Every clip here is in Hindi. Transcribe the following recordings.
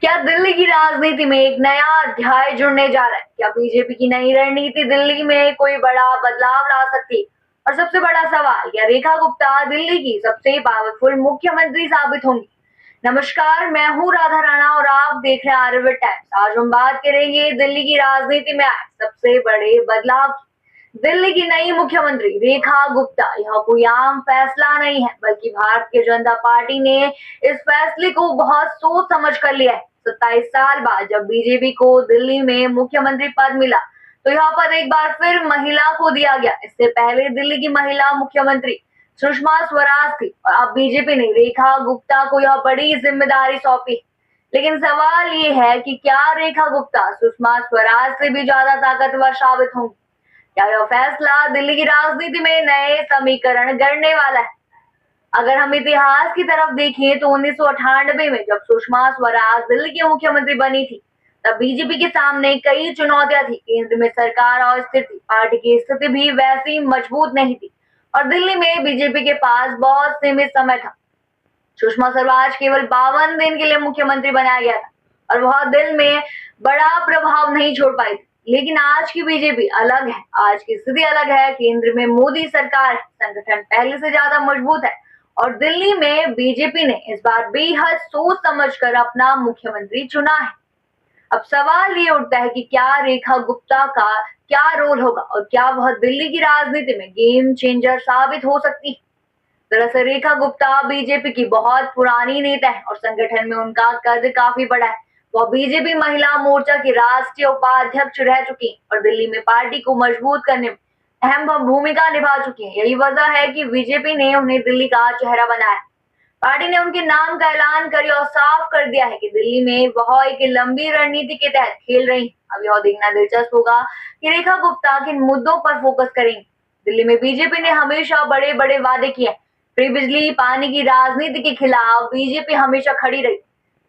क्या दिल्ली की राजनीति में एक नया अध्याय जुड़ने जा रहा है? क्या बीजेपी की नई रणनीति दिल्ली में कोई बड़ा बदलाव ला सकती है? और सबसे बड़ा सवाल, क्या रेखा गुप्ता दिल्ली की सबसे पावरफुल मुख्यमंत्री साबित होंगी? नमस्कार, मैं हूँ राधा राणा और आप देख रहे हैं आर्यभट्ट टाइम्स। आज हम बात करेंगे दिल्ली की राजनीति में आए सबसे बड़े बदलाव की। दिल्ली की नई मुख्यमंत्री रेखा गुप्ता, यह कोई आम फैसला नहीं है, बल्कि भारतीय जनता पार्टी ने इस फैसले को बहुत सोच समझ कर लिया है। 27 साल बाद जब बीजेपी को दिल्ली में मुख्यमंत्री पद मिला, तो यह पद एक बार फिर महिला को दिया गया। इससे पहले दिल्ली की महिला मुख्यमंत्री सुषमा स्वराज थी और अब बीजेपी ने रेखा गुप्ता को यह बड़ी जिम्मेदारी सौंपी। लेकिन सवाल ये है कि क्या रेखा गुप्ता सुषमा स्वराज से भी ज्यादा ताकतवर साबित होंगी? क्या यह फैसला दिल्ली की राजनीति में नए समीकरण गढ़ने वाला है? अगर हम इतिहास की तरफ देखें तो 1998 में जब सुषमा स्वराज दिल्ली की मुख्यमंत्री बनी थी, तब बीजेपी के सामने कई चुनौतियां थी। केंद्र में सरकार अस्थिर थी, पार्टी की स्थिति भी वैसी मजबूत नहीं थी और दिल्ली में बीजेपी के पास बहुत सीमित समय था। सुषमा स्वराज केवल 52 दिन के लिए मुख्यमंत्री बनाया गया था और वह दिल में बड़ा प्रभाव नहीं छोड़ पाई थी। लेकिन आज की बीजेपी अलग है, आज की स्थिति अलग है। केंद्र में मोदी सरकार है, संगठन पहले से ज्यादा मजबूत है और दिल्ली में बीजेपी ने इस बार बेहद सोच समझकर अपना मुख्यमंत्री चुना है। अब सवाल ये उठता है कि क्या रेखा गुप्ता का क्या रोल होगा और क्या वह दिल्ली की राजनीति में गेम चेंजर साबित हो सकती है? दरअसल रेखा गुप्ता बीजेपी की बहुत पुरानी नेता है और संगठन में उनका कद काफी बड़ा है। वह बीजेपी महिला मोर्चा की राष्ट्रीय उपाध्यक्ष रह चुकी हैं और दिल्ली में पार्टी को मजबूत करने में अहम भूमिका निभा चुकी हैं। यही वजह है कि बीजेपी ने उन्हें दिल्ली का चेहरा बनाया। पार्टी ने उनके नाम का ऐलान कर और साफ कर दिया है कि दिल्ली में वह एक लंबी रणनीति के तहत खेल रही हैं। अब यह देखना दिलचस्प होगा कि रेखा गुप्ता किन मुद्दों पर फोकस करेंगे। दिल्ली में बीजेपी ने हमेशा बड़े बड़े वादे किए। फ्री बिजली, पानी की राजनीति के खिलाफ बीजेपी हमेशा खड़ी रही।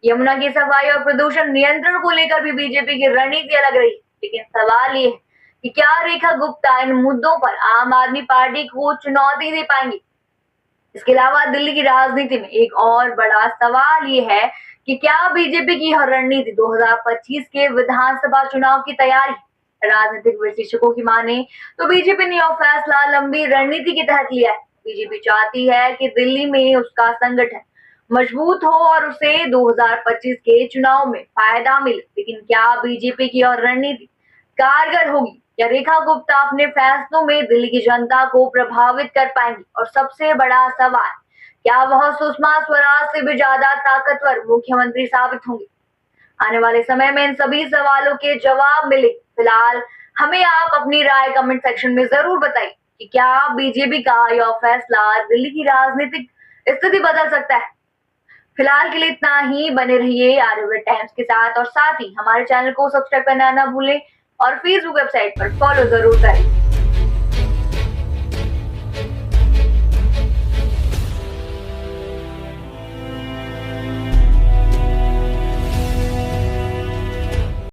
यमुना की सफाई और प्रदूषण नियंत्रण को लेकर भी बीजेपी की रणनीति अलग रही। लेकिन सवाल ये है कि क्या रेखा गुप्ता इन मुद्दों पर आम आदमी पार्टी को चुनौती दे पाएंगी? इसके अलावा दिल्ली की राजनीति में एक और बड़ा सवाल ये है कि क्या बीजेपी की यह रणनीति 2025 के विधानसभा चुनाव की तैयारी? राजनीतिक विश्लेषकों की माने तो बीजेपी ने यह फैसला लंबी रणनीति के तहत लिया है। बीजेपी चाहती है कि दिल्ली में उसका संगठन मजबूत हो और उसे 2025 के चुनाव में फायदा मिले। लेकिन क्या बीजेपी की और रणनीति कारगर होगी? क्या रेखा गुप्ता अपने फैसलों में दिल्ली की जनता को प्रभावित कर पाएंगी? और सबसे बड़ा सवाल, क्या वह सुषमा स्वराज से भी ज्यादा ताकतवर मुख्यमंत्री साबित होंगी? आने वाले समय में इन सभी सवालों के जवाब मिले। फिलहाल हमें आप अपनी राय कमेंट सेक्शन में जरूर बताइए कि क्या बीजेपी का यह फैसला दिल्ली की राजनीतिक स्थिति बदल सकता है। फिलहाल के लिए इतना ही। बने रहिए आर्यभट्ट टाइम्स के साथ और साथ ही हमारे चैनल को सब्सक्राइब करना ना भूलें और फेसबुक वेबसाइट पर फॉलो जरूर करें।